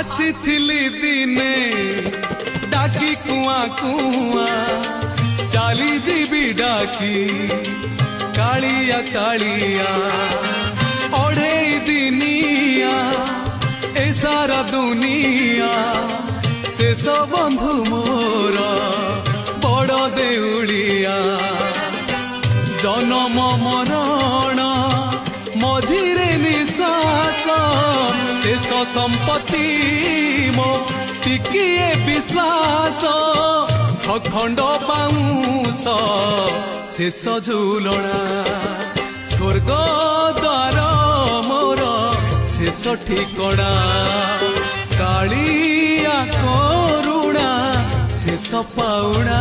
ଆସିଥିଲି ଦିନେ ଡାକି କୁଆ କୁଆ ଚାଲି ଯିବି ଡାକି କାଳିଆ କାଳିଆ ଅଢ଼େଇ ଦିନିଆ ଏ ସାରା ଦୁନିଆ ଶେଷ ବନ୍ଧୁ ମୋର ବଡ଼ ଦେଉଳିଆ ଜନମ ମରଣ ମଝିରେ ନିଶ୍ୱାସ ଶେଷ ସମ୍ପତ୍ତି ମୋ ଟିକିଏ ବିଶ୍ୱାସ ଛଖଣ୍ଡ ବାଉଁଶ ଶେଷ ଝୁଲଣା ସ୍ୱର୍ଗ ଦ୍ୱାର ମୋର ଶେଷ ଠିକଣା କାଳିଆ କରୁଣା ଶେଷ ପାଉଣା।